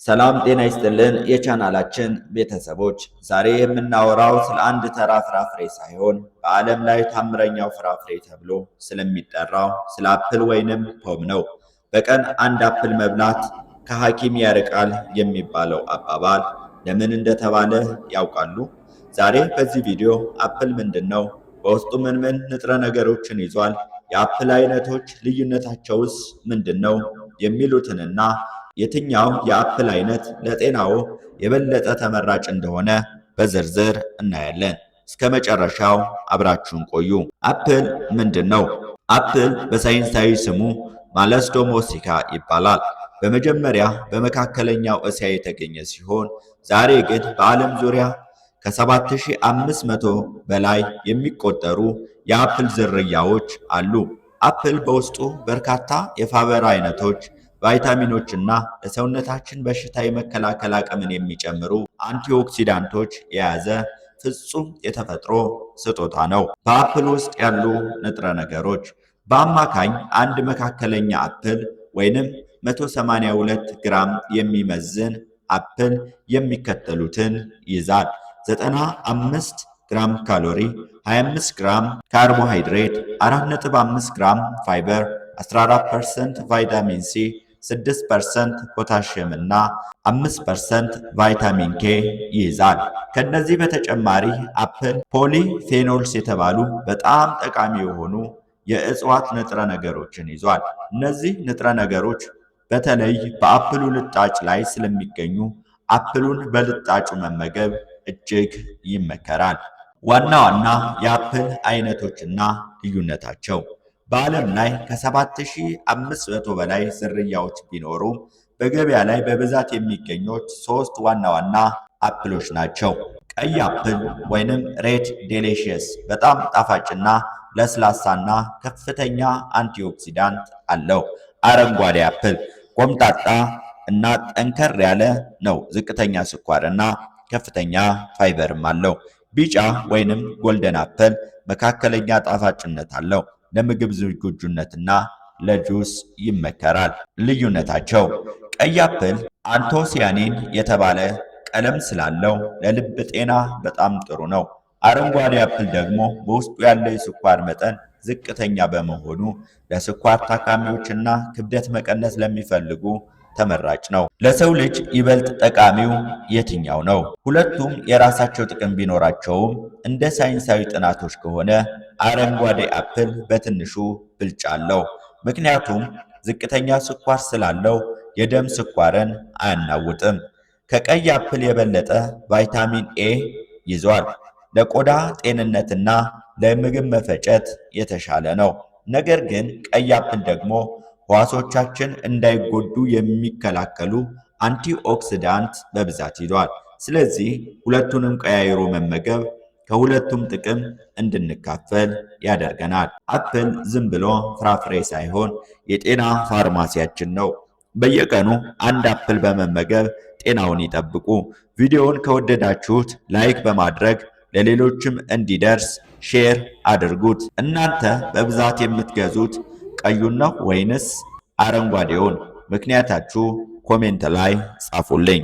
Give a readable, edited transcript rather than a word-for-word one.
ሰላም ጤና ይስጥልን የቻናላችን ቤተሰቦች፣ ዛሬ የምናወራው ስለ አንድ ተራ ፍራፍሬ ሳይሆን በዓለም ላይ ታምረኛው ፍራፍሬ ተብሎ ስለሚጠራው ስለ አፕል ወይንም ፖም ነው። በቀን አንድ አፕል መብላት ከሐኪም ያርቃል የሚባለው አባባል ለምን እንደተባለ ያውቃሉ? ዛሬ በዚህ ቪዲዮ አፕል ምንድነው? በውስጡ ምን ንጥረ ነገሮችን ይዟል? የአፕል አይነቶች ልዩነታቸውስ ምንድነው? የሚሉትንና የትኛው የአፕል አይነት ለጤናው የበለጠ ተመራጭ እንደሆነ በዝርዝር እናያለን። እስከ መጨረሻው አብራችሁን ቆዩ። አፕል ምንድነው? አፕል በሳይንሳዊ ስሙ ማለስዶሞሲካ ይባላል። በመጀመሪያ በመካከለኛው እስያ የተገኘ ሲሆን ዛሬ ግን በዓለም ዙሪያ ከ7500 በላይ የሚቆጠሩ የአፕል ዝርያዎች አሉ። አፕል በውስጡ በርካታ የፋይበር አይነቶች፣ ቫይታሚኖችና ለሰውነታችን በሽታ የመከላከል አቅምን የሚጨምሩ አንቲኦክሲዳንቶች የያዘ ፍጹም የተፈጥሮ ስጦታ ነው። በአፕል ውስጥ ያሉ ንጥረ ነገሮች በአማካኝ አንድ መካከለኛ አፕል ወይንም 182 ግራም የሚመዝን አፕል የሚከተሉትን ይይዛል። 95 ግራም ካሎሪ፣ 25 ግራም ካርቦሃይድሬት፣ 4.5 ግራም ፋይበር፣ 14% ቫይታሚን ሲ፣ 6% ፖታሺየም እና 5% ቫይታሚን ኬ ይይዛል። ከነዚህ በተጨማሪ አፕል ፖሊፌኖልስ የተባሉ በጣም ጠቃሚ የሆኑ የእጽዋት ንጥረ ነገሮችን ይዟል። እነዚህ ንጥረ ነገሮች በተለይ በአፕሉ ልጣጭ ላይ ስለሚገኙ አፕሉን በልጣጩ መመገብ እጅግ ይመከራል። ዋና ዋና የአፕል አይነቶችና ልዩነታቸው በዓለም ላይ ከ7500 በላይ ዝርያዎች ቢኖሩም በገበያ ላይ በብዛት የሚገኙት ሶስት ዋና ዋና አፕሎች ናቸው። ቀይ አፕል ወይንም ሬድ ዴሊሺየስ በጣም ጣፋጭና ለስላሳና ከፍተኛ አንቲኦክሲዳንት አለው። አረንጓዴ አፕል ቆምጣጣ እና ጠንከር ያለ ነው። ዝቅተኛ ስኳርና ከፍተኛ ፋይበርም አለው። ቢጫ ወይንም ጎልደን አፕል መካከለኛ ጣፋጭነት አለው። ለምግብ ዝግጁነትና ለጁስ ይመከራል። ልዩነታቸው ቀይ አፕል አንቶሲያኒን የተባለ ቀለም ስላለው ለልብ ጤና በጣም ጥሩ ነው። አረንጓዴ አፕል ደግሞ በውስጡ ያለው የስኳር መጠን ዝቅተኛ በመሆኑ ለስኳር ታካሚዎችና ክብደት መቀነስ ለሚፈልጉ ተመራጭ ነው። ለሰው ልጅ ይበልጥ ጠቃሚው የትኛው ነው? ሁለቱም የራሳቸው ጥቅም ቢኖራቸውም እንደ ሳይንሳዊ ጥናቶች ከሆነ አረንጓዴ አፕል በትንሹ ብልጫ አለው። ምክንያቱም ዝቅተኛ ስኳር ስላለው የደም ስኳርን አያናውጥም። ከቀይ አፕል የበለጠ ቫይታሚን ኤ ይዟል። ለቆዳ ጤንነትና ለምግብ መፈጨት የተሻለ ነው። ነገር ግን ቀይ አፕል ደግሞ ሕዋሶቻችን እንዳይጎዱ የሚከላከሉ አንቲኦክሲዳንት በብዛት ይዟል። ስለዚህ ሁለቱንም ቀያይሮ መመገብ ከሁለቱም ጥቅም እንድንካፈል ያደርገናል። አፕል ዝም ብሎ ፍራፍሬ ሳይሆን የጤና ፋርማሲያችን ነው። በየቀኑ አንድ አፕል በመመገብ ጤናውን ይጠብቁ። ቪዲዮውን ከወደዳችሁት ላይክ በማድረግ ለሌሎችም እንዲደርስ ሼር አድርጉት። እናንተ በብዛት የምትገዙት ቀዩን ነው ወይንስ አረንጓዴውን? ምክንያታችሁ ኮሜንት ላይ ጻፉልኝ።